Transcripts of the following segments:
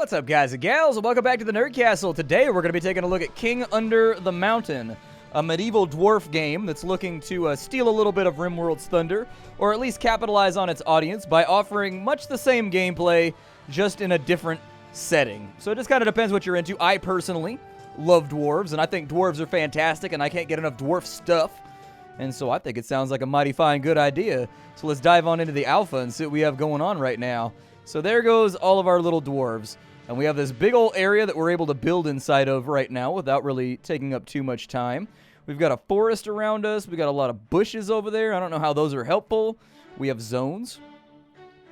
What's up, guys and gals, and welcome back to the Nerd Castle. Today we're going to be taking a look at King Under the Mountain, a medieval dwarf game that's looking to steal a little bit of RimWorld's thunder, or at least capitalize on its audience by offering much the same gameplay, just in a different setting. So it just kind of depends what you're into. I personally love dwarves, and I think dwarves are fantastic, and I can't get enough dwarf stuff. And so I think it sounds like a mighty fine good idea. So let's dive on into the alpha and see what we have going on right now. So there goes all of our little dwarves. And we have this big old area that we're able to build inside of right now without really taking up too much time. We've got a forest around us. We got a lot of bushes over there. I don't know how those are helpful. We have zones.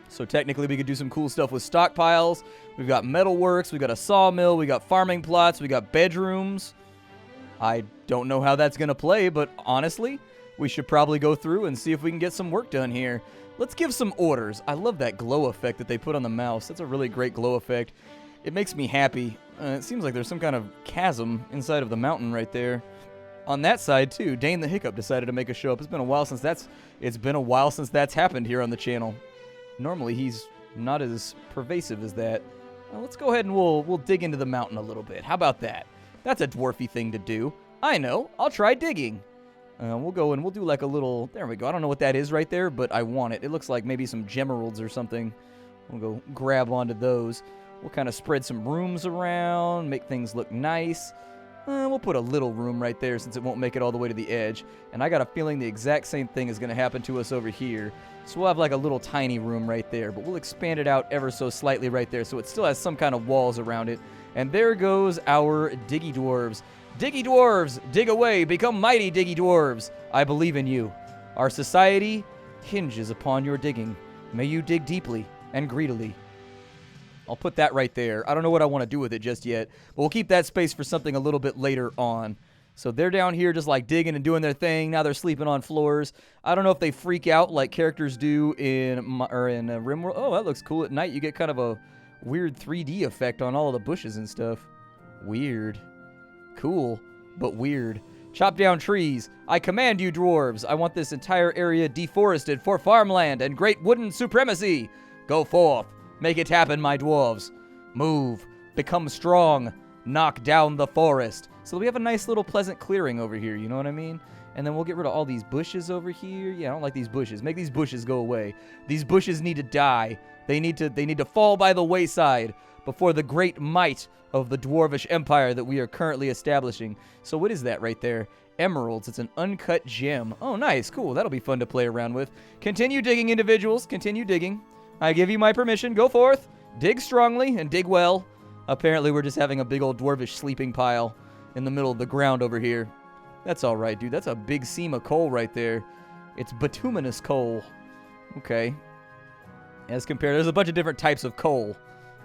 So technically we could do some cool stuff with stockpiles. We've got metalworks. We've got a sawmill. We got farming plots. We got bedrooms. I don't know how that's going to play, but honestly, we should probably go through and see if we can get some work done here. Let's give some orders. I love that glow effect that they put on the mouse. That's a really great glow effect. It makes me happy. It seems like there's some kind of chasm inside of the mountain right there. On that side, too, Dane the Hiccup decided to make a show up. It's been a while since that's happened here on the channel. Normally, he's not as pervasive as that. Well, let's go ahead and we'll dig into the mountain a little bit. How about that? That's a dwarfy thing to do. I know. I'll try digging. We'll go and we'll do like a little... There we go. I don't know what that is right there, but I want it. It looks like maybe some gemeralds or something. We'll go grab onto those. We'll kind of spread some rooms around, make things look nice. We'll put a little room right there since it won't make it all the way to the edge. And I got a feeling the exact same thing is going to happen to us over here. So we'll have like a little tiny room right there, but we'll expand it out ever so slightly right there so it still has some kind of walls around it. And there goes our diggy dwarves. Diggy dwarves, dig away, become mighty diggy dwarves. I believe in you. Our society hinges upon your digging. May you dig deeply and greedily. I'll put that right there. I don't know what I want to do with it just yet, but we'll keep that space for something a little bit later on. So they're down here just like digging and doing their thing. Now they're sleeping on floors. I don't know if they freak out like characters do in RimWorld. Oh, that looks cool. At night you get kind of a weird 3D effect on all of the bushes and stuff. Weird. Cool, but weird. Chop down trees. I command you, dwarves. I want this entire area deforested for farmland and great wooden supremacy. Go forth. Make it happen, my dwarves. Move. Become strong. Knock down the forest. So we have a nice little pleasant clearing over here, you know what I mean? And then we'll get rid of all these bushes over here. Yeah, I don't like these bushes. Make these bushes go away. These bushes need to die. They need to fall by the wayside before the great might of the dwarvish empire that we are currently establishing. So what is that right there? Emeralds. It's an uncut gem. Oh, nice. Cool. That'll be fun to play around with. Continue digging, individuals. Continue digging. I give you my permission. Go forth. Dig strongly and dig well. Apparently, we're just having a big old dwarvish sleeping pile in the middle of the ground over here. That's all right, dude. That's a big seam of coal right there. It's bituminous coal. Okay. As compared, there's a bunch of different types of coal.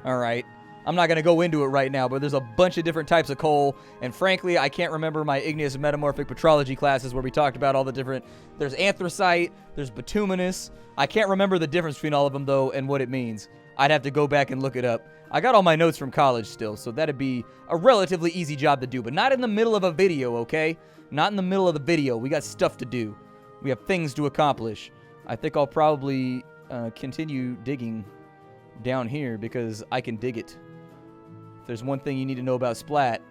All right. I'm not going to go into it right now, but there's a bunch of different types of coal, and frankly, I can't remember my igneous metamorphic petrology classes where we talked about all the different... There's anthracite, there's bituminous. I can't remember the difference between all of them, though, and what it means. I'd have to go back and look it up. I got all my notes from college still, so that'd be a relatively easy job to do, but not in the middle of a video, okay? Not in the middle of the video. We got stuff to do. We have things to accomplish. I think I'll probably continue digging down here because I can dig it. If there's one thing you need to know about Splat,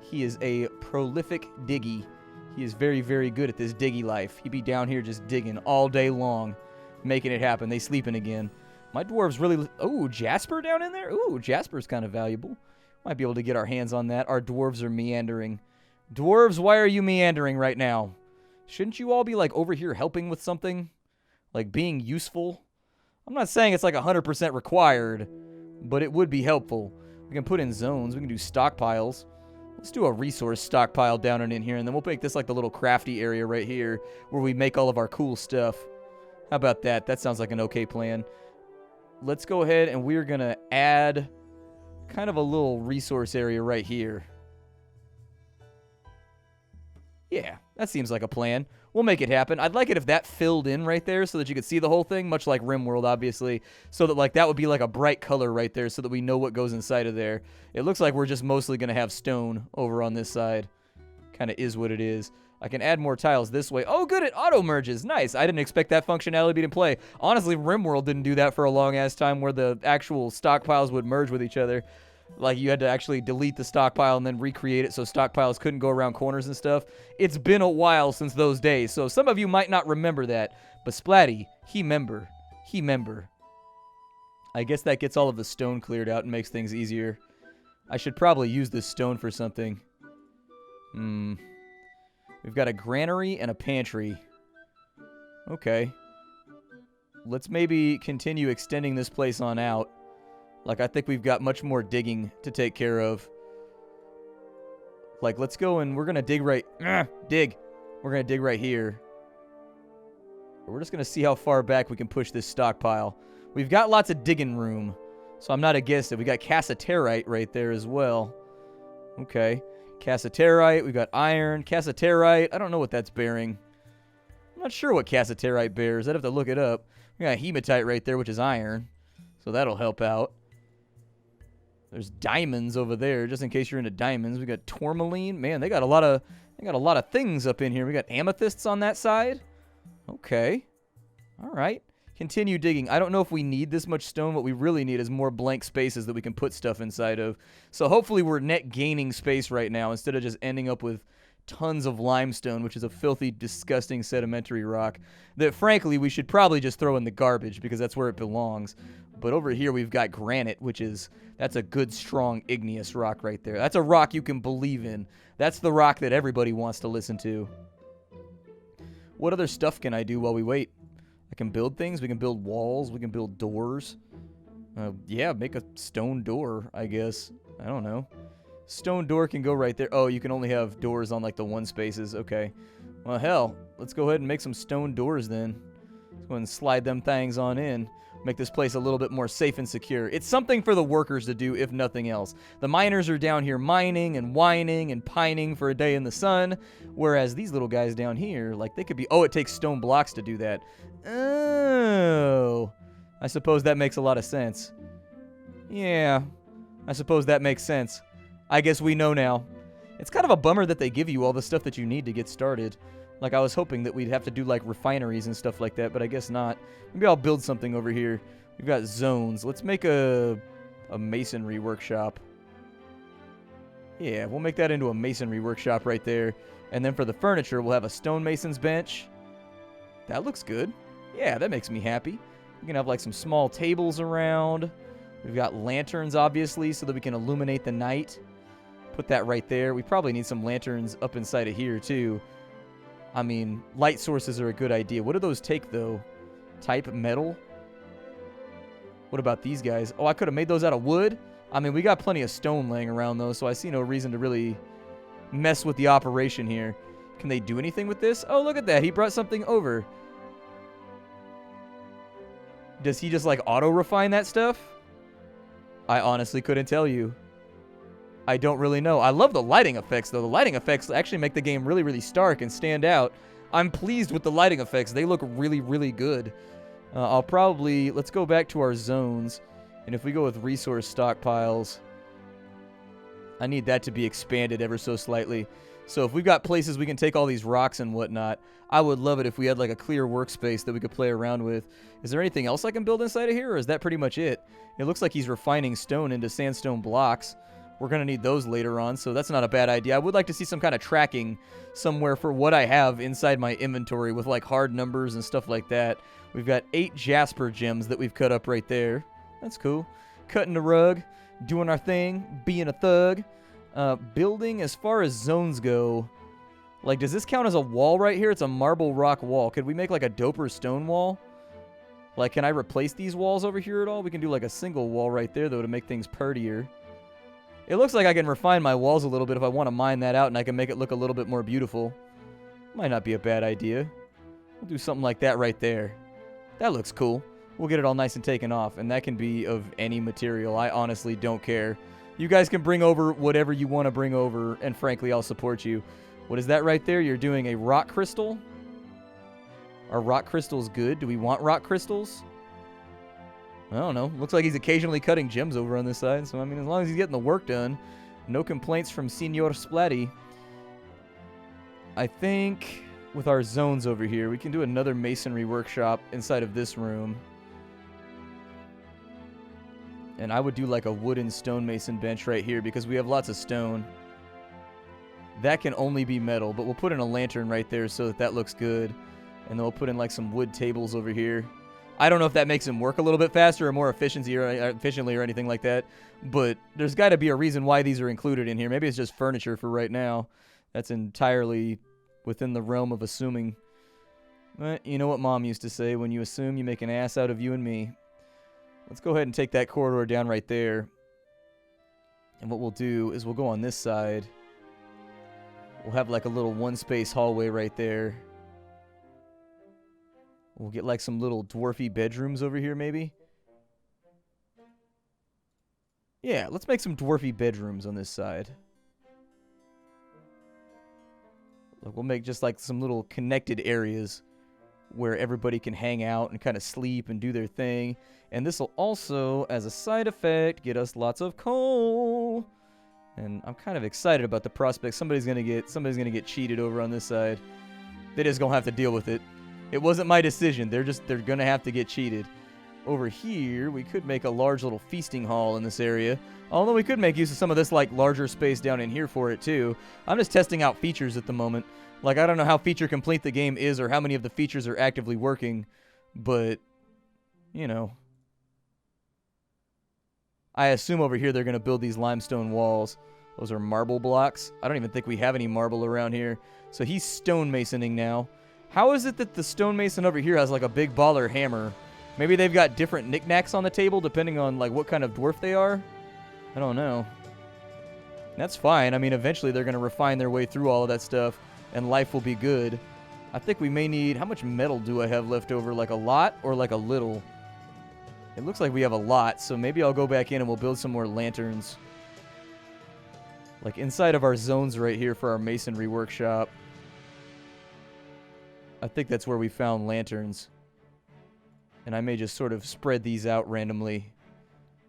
he is a prolific diggy. He is very, very good at this diggy life. He'd be down here just digging all day long, making it happen. They sleeping again. My dwarves really... Oh, Jasper down in there? Ooh, Jasper's kind of valuable. Might be able to get our hands on that. Our dwarves are meandering. Dwarves, why are you meandering right now? Shouldn't you all be, like, over here helping with something? Like, being useful? I'm not saying it's, like, 100% required, but it would be helpful. We can put in zones. We can do stockpiles. Let's do a resource stockpile down and in here, and then we'll make this like the little crafty area right here where we make all of our cool stuff. How about that? That sounds like an okay plan. Let's go ahead and we're going to add kind of a little resource area right here. Yeah, that seems like a plan. We'll make it happen. I'd like it if that filled in right there so that you could see the whole thing, much like RimWorld, obviously, so that like that would be like a bright color right there so that we know what goes inside of there. It looks like we're just mostly going to have stone over on this side. Kind of is what it is. I can add more tiles this way. Oh, good, it auto-merges. Nice. I didn't expect that functionality to be in play. Honestly, RimWorld didn't do that for a long-ass time where the actual stockpiles would merge with each other. Like, you had to actually delete the stockpile and then recreate it so stockpiles couldn't go around corners and stuff. It's been a while since those days, so some of you might not remember that. But Splatty, he member. I guess that gets all of the stone cleared out and makes things easier. I should probably use this stone for something. We've got a granary and a pantry. Okay. Let's maybe continue extending this place on out. Like, I think we've got much more digging to take care of. Like, let's go and we're going to dig right... dig. We're going to dig right here. We're just going to see how far back we can push this stockpile. We've got lots of digging room, so I'm not against it. We got cassiterite right there as well. Okay. Cassiterite. We've got iron. Cassiterite. I don't know what that's bearing. I'm not sure what cassiterite bears. I'd have to look it up. We got hematite right there, which is iron. So that'll help out. There's diamonds over there, just in case you're into diamonds. We got tourmaline. Man, they got a lot of things up in here. We got amethysts on that side. Okay. All right. Continue digging. I don't know if we need this much stone. What we really need is more blank spaces that we can put stuff inside of. So hopefully we're net gaining space right now instead of just ending up with tons of limestone, which is a filthy, disgusting sedimentary rock that, frankly, we should probably just throw in the garbage because that's where it belongs. But over here we've got granite, that's a good, strong, igneous rock right there. That's a rock you can believe in. That's the rock that everybody wants to listen to. What other stuff can I do while we wait? I can build things. We can build walls. We can build doors. Yeah, make a stone door, I guess. I don't know. Stone door can go right there. Oh, you can only have doors on, like, the one spaces. Okay. Well, hell, let's go ahead and make some stone doors then. Let's go ahead and slide them things on in. Make this place a little bit more safe and secure. It's something for the workers to do, if nothing else. The miners are down here mining and whining and pining for a day in the sun, whereas these little guys down here, like, they could be... Oh, it takes stone blocks to do that. Oh. I suppose that makes a lot of sense. Yeah. I suppose that makes sense. I guess we know now. It's kind of a bummer that they give you all the stuff that you need to get started. Like, I was hoping that we'd have to do, like, refineries and stuff like that, but I guess not. Maybe I'll build something over here. We've got zones. Let's make a masonry workshop. Yeah, we'll make that into a masonry workshop right there. And then for the furniture, we'll have a stonemason's bench. That looks good. Yeah, that makes me happy. We can have, like, some small tables around. We've got lanterns, obviously, so that we can illuminate the night. Put that right there. We probably need some lanterns up inside of here, too. I mean, light sources are a good idea. What do those take, though? Type metal? What about these guys? Oh, I could have made those out of wood? I mean, we got plenty of stone laying around, though, so I see no reason to really mess with the operation here. Can they do anything with this? Oh, look at that. He brought something over. Does he just, like, auto-refine that stuff? I honestly couldn't tell you. I don't really know. I love the lighting effects, though. The lighting effects actually make the game really, really stark and stand out. I'm pleased with the lighting effects. They look really, really good. I'll probably... Let's go back to our zones. And if we go with resource stockpiles, I need that to be expanded ever so slightly. So if we've got places we can take all these rocks and whatnot, I would love it if we had, like, a clear workspace that we could play around with. Is there anything else I can build inside of here, or is that pretty much it? It looks like he's refining stone into sandstone blocks. We're going to need those later on, so that's not a bad idea. I would like to see some kind of tracking somewhere for what I have inside my inventory with, like, hard numbers and stuff like that. We've got 8 jasper gems that we've cut up right there. That's cool. Cutting the rug, doing our thing, being a thug. Building, as far as zones go, like, does this count as a wall right here? It's a marble rock wall. Could we make, like, a doper stone wall? Like, can I replace these walls over here at all? We can do, like, a single wall right there, though, to make things purtier. It looks like I can refine my walls a little bit if I want to mine that out, and I can make it look a little bit more beautiful. Might not be a bad idea. We'll do something like that right there. That looks cool. We'll get it all nice and taken off, and that can be of any material. I honestly don't care. You guys can bring over whatever you want to bring over, and frankly, I'll support you. What is that right there? You're doing a rock crystal? Are rock crystals good? Do we want rock crystals? I don't know. Looks like he's occasionally cutting gems over on this side. So, I mean, as long as he's getting the work done, no complaints from Senor Splatty. I think with our zones over here, we can do another Masonry Workshop inside of this room. And I would do like a wooden stonemason bench right here because we have lots of stone. That can only be metal, but we'll put in a lantern right there so that that looks good. And then we'll put in like some wood tables over here. I don't know if that makes them work a little bit faster or more efficiently or anything like that. But there's got to be a reason why these are included in here. Maybe it's just furniture for right now. That's entirely within the realm of assuming. But you know what Mom used to say, when you assume, you make an ass out of you and me. Let's go ahead and take that corridor down right there. And what we'll do is we'll go on this side. We'll have like a little one-space hallway right there. We'll get like some little dwarfy bedrooms over here maybe. Yeah, let's make some dwarfy bedrooms on this side. We'll make just like some little connected areas where everybody can hang out and kind of sleep and do their thing. And this will also, as a side effect, get us lots of coal. And I'm kind of excited about the prospect. Somebody's gonna get cheated over on this side. They just gonna have to deal with it. It wasn't my decision. They're gonna have to get cheated. Over here, we could make a large little feasting hall in this area. Although we could make use of some of this like larger space down in here for it too. I'm just testing out features at the moment. Like, I don't know how feature complete the game is or how many of the features are actively working, but, you know. I assume over here they're going to build these limestone walls. Those are marble blocks. I don't even think we have any marble around here. So he's stonemasoning now. How is it that the stonemason over here has like a big baller hammer? Maybe they've got different knickknacks on the table depending on like what kind of dwarf they are? I don't know. That's fine. I mean, eventually they're going to refine their way through all of that stuff. And life will be good. I think we may need... How much metal do I have left over? Like a lot or like a little? It looks like we have a lot, so maybe I'll go back in and we'll build some more lanterns. Like inside of our zones right here for our Masonry Workshop. I think that's where we found lanterns. And I may just sort of spread these out randomly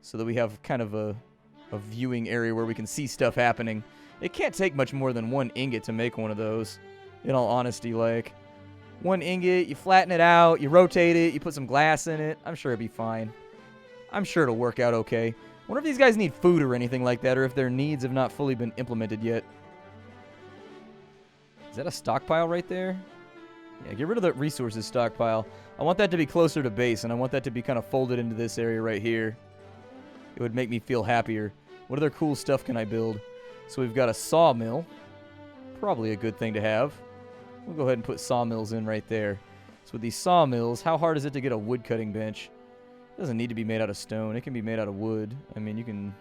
so that we have kind of a viewing area where we can see stuff happening. It can't take much more than 1 ingot to make one of those, in all honesty. Like, 1 ingot, you flatten it out, you rotate it, you put some glass in it. I'm sure it'll be fine. I'm sure it'll work out okay. I wonder if these guys need food or anything like that, or if their needs have not fully been implemented yet. Is that a stockpile right there? Yeah, get rid of the resources stockpile. I want that to be closer to base, and I want that to be kind of folded into this area right here. It would make me feel happier. What other cool stuff can I build? So we've got a sawmill. Probably a good thing to have. We'll go ahead and put sawmills in right there. So with these sawmills, how hard is it to get a wood cutting bench? It doesn't need to be made out of stone. It can be made out of wood. I mean, you can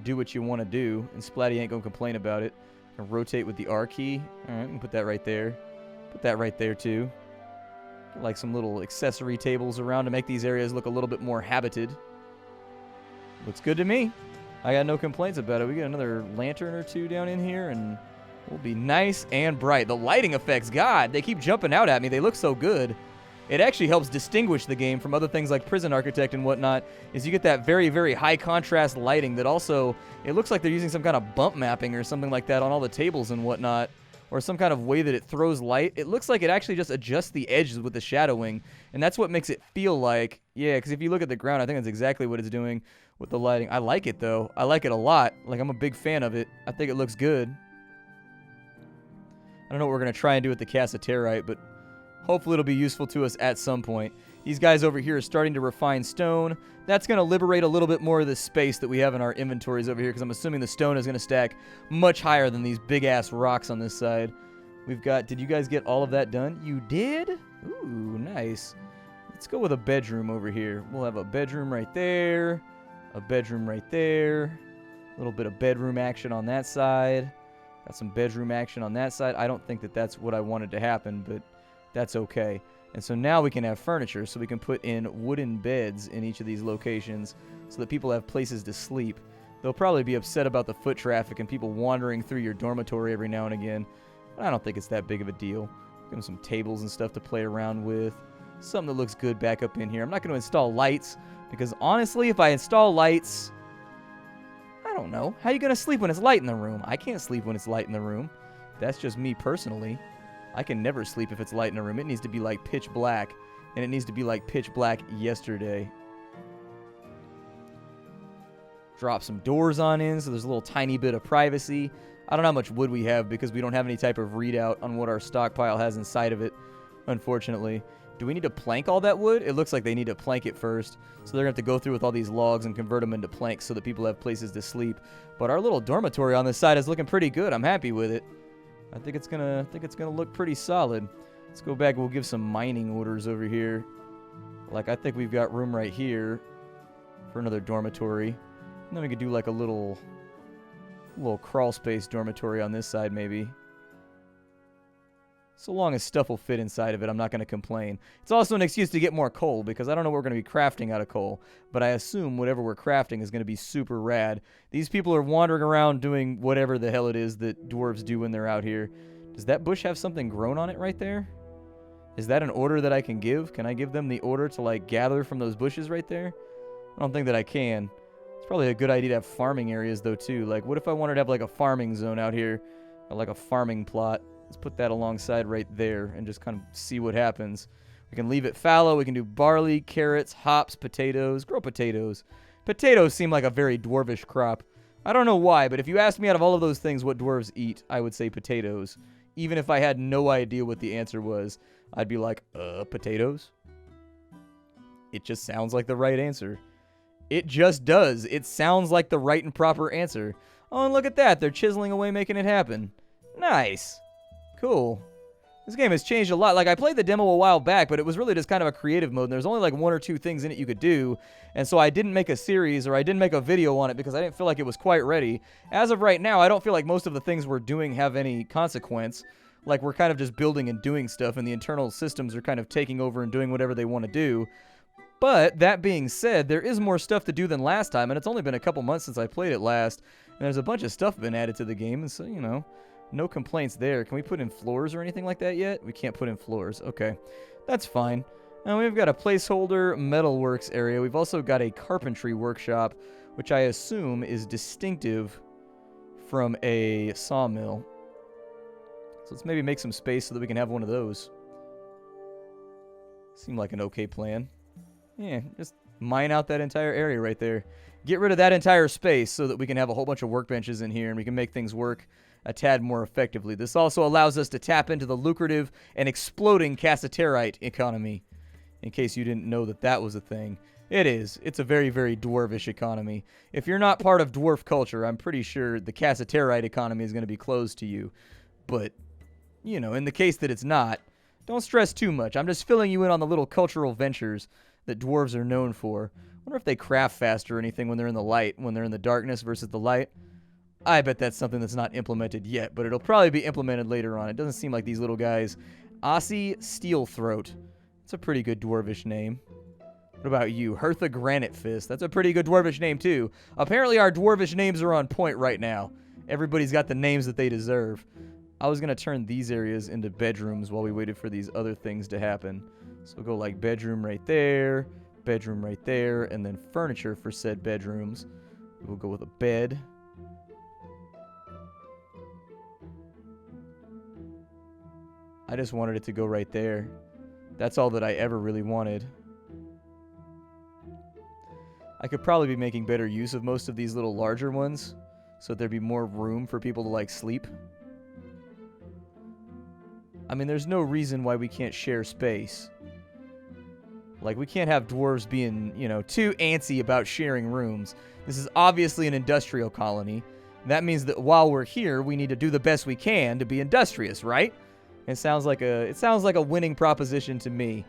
do what you want to do, and Splatty ain't going to complain about it. And rotate with the R key. All right, we can put that right there. Put that right there, too. Get like some little accessory tables around to make these areas look a little bit more habited. Looks good to me. I got no complaints about it. We get another lantern or two down in here, and we'll be nice and bright. The lighting effects, God, they keep jumping out at me. They look so good. It actually helps distinguish the game from other things like Prison Architect and whatnot, is you get that very, very high contrast lighting that also, it looks like they're using some kind of bump mapping or something like that on all the tables and whatnot, or some kind of way that it throws light. It looks like it actually just adjusts the edges with the shadowing, and that's what makes it feel like, yeah, because if you look at the ground, I think that's exactly what it's doing with the lighting. I like it, though. I like it a lot. Like, I'm a big fan of it. I think it looks good. I don't know what we're going to try and do with the cassiterite, but hopefully it'll be useful to us at some point. These guys over here are starting to refine stone. That's going to liberate a little bit more of the space that we have in our inventories over here, because I'm assuming the stone is going to stack much higher than these big-ass rocks on this side. We've got... Did you guys get all of that done? You did? Ooh, nice. Let's go with a bedroom over here. We'll have a bedroom right there. A bedroom right there. A little bit of bedroom action on that side. Got some bedroom action on that side. I don't think that that's what I wanted to happen, but that's okay. And so now we can have furniture, so we can put in wooden beds in each of these locations so that people have places to sleep. They'll probably be upset about the foot traffic and people wandering through your dormitory every now and again. But I don't think it's that big of a deal. Give them some tables and stuff to play around with. Something that looks good back up in here. I'm not going to install lights, because honestly, if I install lights, I don't know. How are you going to sleep when it's light in the room? I can't sleep when it's light in the room. That's just me personally. I can never sleep if it's light in a room. It needs to be like pitch black, and it needs to be like pitch black yesterday. Drop some doors on in so there's a little tiny bit of privacy. I don't know how much wood we have because we don't have any type of readout on what our stockpile has inside of it, unfortunately. Do we need to plank all that wood? It looks like they need to plank it first. So they're going to have to go through with all these logs and convert them into planks so that people have places to sleep. But our little dormitory on this side is looking pretty good. I'm happy with it. I think it's gonna look pretty solid. Let's go back. We'll give some mining orders over here. Like, I think we've got room right here for another dormitory. And then we could do like a little crawl space dormitory on this side, maybe. So long as stuff will fit inside of it, I'm not going to complain. It's also an excuse to get more coal, because I don't know what we're going to be crafting out of coal, but I assume whatever we're crafting is going to be super rad. These people are wandering around doing whatever the hell it is that dwarves do when they're out here. Does that bush have something grown on it right there? Is that an order that I can give? Can I give them the order to, like, gather from those bushes right there? I don't think that I can. It's probably a good idea to have farming areas, though, too. Like, what if I wanted to have, like, a farming zone out here? Or, like, a farming plot? Let's put that alongside right there and just kind of see what happens. We can leave it fallow. We can do barley, carrots, hops, potatoes. Grow potatoes. Potatoes seem like a very dwarvish crop. I don't know why, but if you asked me out of all of those things what dwarves eat, I would say potatoes. Even if I had no idea what the answer was, I'd be like, potatoes? It just sounds like the right answer. It just does. It sounds like the right and proper answer. Oh, and look at that. They're chiseling away making it happen. Nice. Cool. This game has changed a lot. Like, I played the demo a while back, but it was really just kind of a creative mode, and there's only like 1 or 2 things in it you could do, and so I didn't make a series, or I didn't make a video on it because I didn't feel like it was quite ready. As of right now, I don't feel like most of the things we're doing have any consequence. Like, we're kind of just building and doing stuff, and the internal systems are kind of taking over and doing whatever they want to do. But, that being said, there is more stuff to do than last time, and it's only been a couple months since I played it last, and there's a bunch of stuff been added to the game, and so, you know... No complaints there. Can we put in floors or anything like that yet? We can't put in floors. Okay. That's fine. Now we've got a placeholder metalworks area. We've also got a carpentry workshop, which I assume is distinctive from a sawmill. So let's maybe make some space so that we can have one of those. Seemed like an okay plan. Yeah, just mine out that entire area right there. Get rid of that entire space so that we can have a whole bunch of workbenches in here and we can make things work a tad more effectively. This also allows us to tap into the lucrative and exploding cassiterite economy, in case you didn't know that that was a thing. It is. It's a very, very dwarvish economy. If you're not part of dwarf culture, I'm pretty sure the cassiterite economy is going to be closed to you. But, you know, in the case that it's not, don't stress too much. I'm just filling you in on the little cultural ventures that dwarves are known for. I wonder if they craft faster or anything when they're in the light, when they're in the darkness versus the light. I bet that's something that's not implemented yet, but it'll probably be implemented later on. It doesn't seem like these little guys. Aussie Steelthroat. That's a pretty good dwarvish name. What about you? Hertha Granite Fist. That's a pretty good dwarvish name, too. Apparently, our dwarvish names are on point right now. Everybody's got the names that they deserve. I was going to turn these areas into bedrooms while we waited for these other things to happen. So we'll go like bedroom right there, and then furniture for said bedrooms. We'll go with a bed. I just wanted it to go right there. That's all that I ever really wanted. I could probably be making better use of most of these little larger ones, so that there'd be more room for people to, like, sleep. I mean, there's no reason why we can't share space. Like, we can't have dwarves being, you know, too antsy about sharing rooms. This is obviously an industrial colony. That means that while we're here, we need to do the best we can to be industrious, right? It sounds like a winning proposition to me.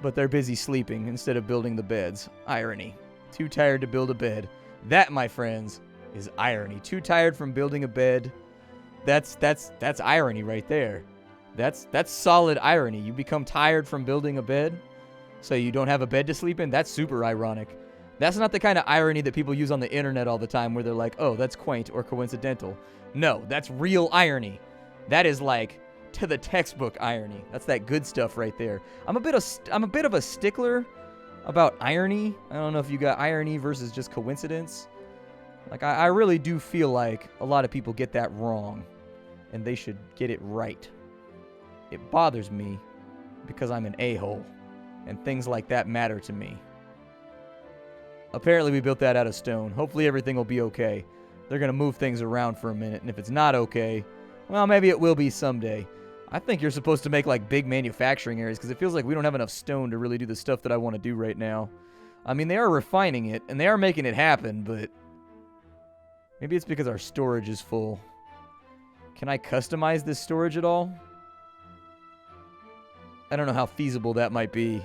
But they're busy sleeping instead of building the beds. Irony. Too tired to build a bed. That, my friends, is irony. Too tired from building a bed. That's irony right there. That's solid irony. You become tired from building a bed, so you don't have a bed to sleep in? That's super ironic. That's not the kind of irony that people use on the internet all the time where they're like, oh, that's quaint or coincidental. No, that's real irony. That is like to the textbook irony. That's that good stuff right there. I'm a bit of a stickler about irony. I don't know if you got irony versus just coincidence. Like, I really do feel like a lot of people get that wrong, and they should get it right. It bothers me because I'm an a-hole, and things like that matter to me. Apparently we built that out of stone. Hopefully everything will be okay. They're going to move things around for a minute, and if it's not okay, well, maybe it will be someday. I think you're supposed to make, like, big manufacturing areas, because it feels like we don't have enough stone to really do the stuff that I want to do right now. I mean, they are refining it, and they are making it happen, but maybe it's because our storage is full. Can I customize this storage at all? I don't know how feasible that might be.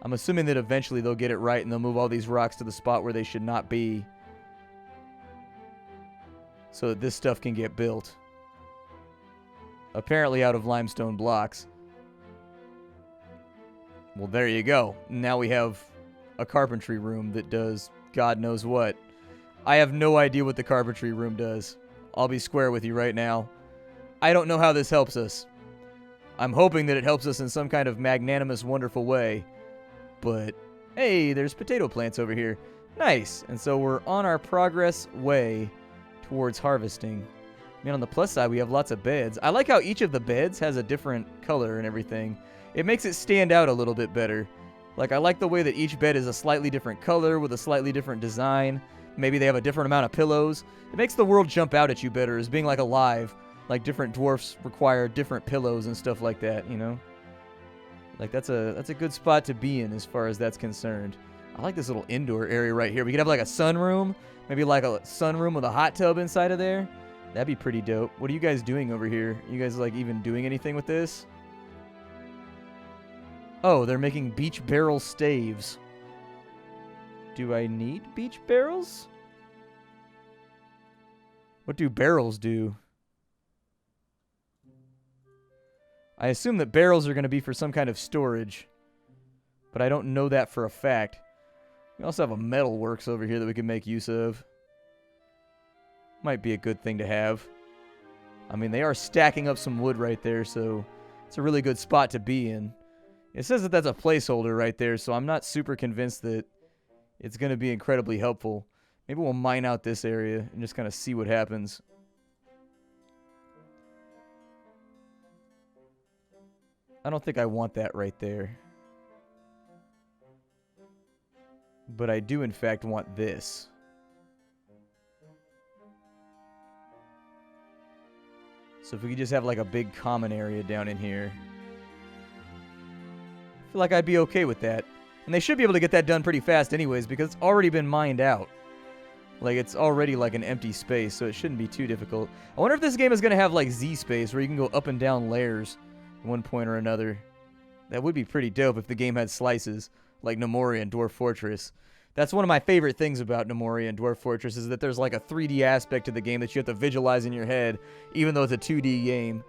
I'm assuming that eventually they'll get it right and they'll move all these rocks to the spot where they should not be, so that this stuff can get built. Apparently out of limestone blocks. Well, there you go. Now we have a carpentry room that does God knows what. I have no idea what the carpentry room does. I'll be square with you right now. I don't know how this helps us. I'm hoping that it helps us in some kind of magnanimous, wonderful way. But, hey, there's potato plants over here. Nice. And so we're on our progress way towards harvesting. I mean, on the plus side, we have lots of beds. I like how each of the beds has a different color and everything. It makes it stand out a little bit better. Like, I like the way that each bed is a slightly different color with a slightly different design. Maybe they have a different amount of pillows. It makes the world jump out at you better as being, like, alive. Like, different dwarfs require different pillows and stuff like that, you know? Like, that's a good spot to be in as far as that's concerned. I like this little indoor area right here. We could have, like, a sunroom. Maybe, like, a sunroom with a hot tub inside of there. That'd be pretty dope. What are you guys doing over here? You guys, like, even doing anything with this? Oh, they're making beach barrel staves. Do I need beach barrels? What do barrels do? I assume that barrels are going to be for some kind of storage, but I don't know that for a fact. We also have a metal works over here that we can make use of. Might be a good thing to have. I mean, they are stacking up some wood right there, so it's a really good spot to be in. It says that that's a placeholder right there, so I'm not super convinced that it's going to be incredibly helpful. Maybe we'll mine out this area and just kind of see what happens. I don't think I want that right there. But I do, in fact, want this. So if we could just have, like, a big common area down in here. I feel like I'd be okay with that. And they should be able to get that done pretty fast anyways, because it's already been mined out. Like, it's already, like, an empty space, so it shouldn't be too difficult. I wonder if this game is going to have, like, Z-space, where you can go up and down layers at one point or another. That would be pretty dope if the game had slices, like Nemoria and Dwarf Fortress. That's one of my favorite things about Nemoria and Dwarf Fortress, is that there's, like, a 3D aspect to the game that you have to visualize in your head, even though it's a 2D game.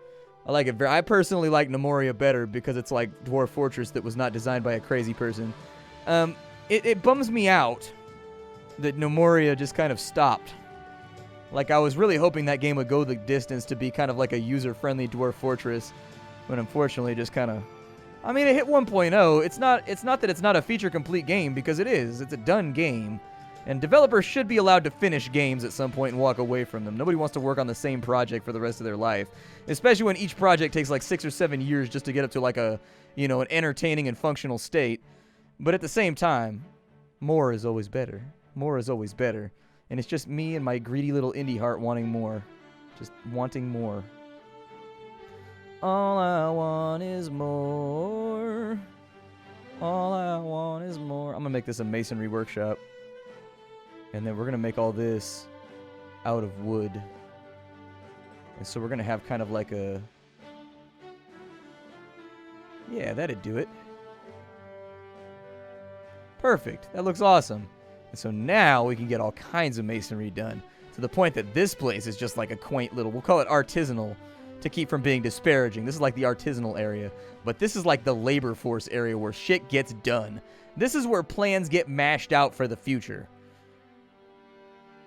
I like it. I personally like Nemoria better because it's like Dwarf Fortress that was not designed by a crazy person. It bums me out that Nemoria just kind of stopped. Like, I was really hoping that game would go the distance to be kind of like a user-friendly Dwarf Fortress, but unfortunately just kind of... I mean, it hit 1.0. It's not that it's not a feature-complete game, because it is. It's a done game. And developers should be allowed to finish games at some point and walk away from them. Nobody wants to work on the same project for the rest of their life. Especially when each project takes like 6 or 7 years just to get up to like a, you know, an entertaining and functional state. But at the same time, more is always better. More is always better. And it's just me and my greedy little indie heart wanting more. Just wanting more. All I want is more. All I want is more. I'm going to make this a Masonry Workshop. And then we're going to make all this out of wood. And so we're going to have kind of like a... Yeah, that'd do it. Perfect. That looks awesome. And so now we can get all kinds of masonry done. To the point that this place is just like a quaint little... We'll call it artisanal to keep from being disparaging. This is like the artisanal area. But this is like the labor force area where shit gets done. This is where plans get mashed out for the future.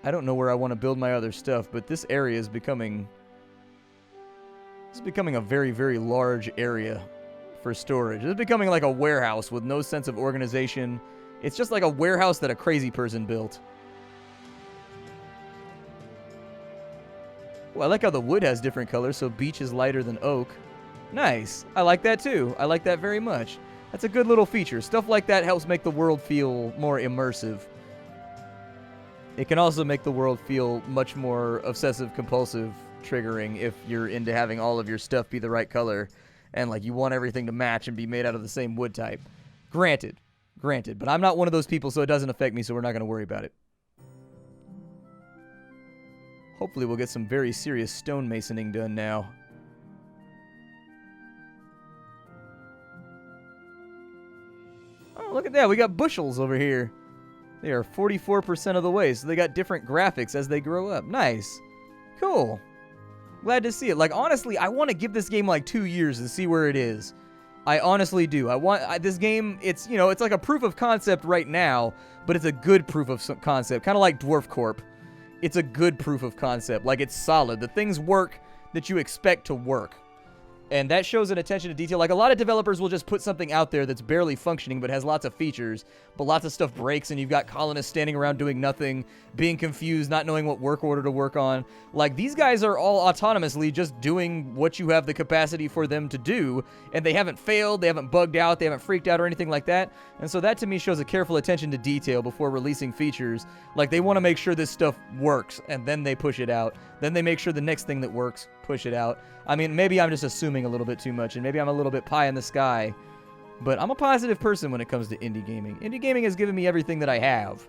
I don't know where I want to build my other stuff, but this area is becoming... It's becoming a very, very large area for storage. It's becoming like a warehouse with no sense of organization It's just like a warehouse that a crazy person built. Well, I like how the wood has different colors, so beech is lighter than oak. Nice. I like that too. I like that very much. That's a good little feature. Stuff like that helps make the world feel more immersive. It can also make the world feel much more obsessive-compulsive triggering if you're into having all of your stuff be the right color and like you want everything to match and be made out of the same wood type. Granted. But I'm not one of those people, so it doesn't affect me, so we're not going to worry about it. Hopefully we'll get some very serious stonemasoning done now. Oh, look at that. We got bushels over here. They are 44% of the way, so they got different graphics as they grow up. Nice. Cool. Glad to see it. Like, honestly, I want to give this game like 2 years and see where it is. I honestly do. This game, it's, you know, it's like a proof of concept right now, but it's a good proof of concept. Kind of like Dwarf Corp. It's a good proof of concept. Like, it's solid. The things work that you expect to work. And that shows an attention to detail. Like, a lot of developers will just put something out there that's barely functioning but has lots of features, but lots of stuff breaks and you've got colonists standing around doing nothing, being confused, not knowing what work order to work on. Like, these guys are all autonomously just doing what you have the capacity for them to do, and they haven't failed, they haven't bugged out, they haven't freaked out or anything like that. And so that, to me, shows a careful attention to detail before releasing features. Like, they want to make sure this stuff works, and then they push it out. Then they make sure the next thing that works, push it out. I mean, maybe I'm just assuming a little bit too much, and maybe I'm a little bit pie in the sky, but I'm a positive person when it comes to indie gaming. Indie gaming has given me everything that I have,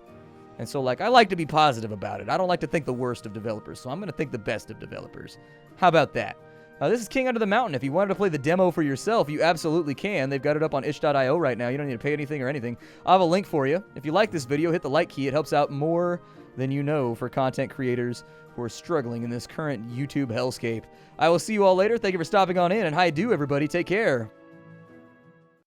and so, like, I like to be positive about it. I don't like to think the worst of developers, so I'm going to think the best of developers. How about that? This is King Under the Mountain. If you wanted to play the demo for yourself, you absolutely can. They've got it up on itch.io right now. You don't need to pay anything or anything. I'll have a link for you. If you like this video, hit the like key. It helps out more than you know for content creators who are struggling in this current YouTube hellscape. I will see you all later. Thank you for stopping on in, and hi-do, everybody. Take care.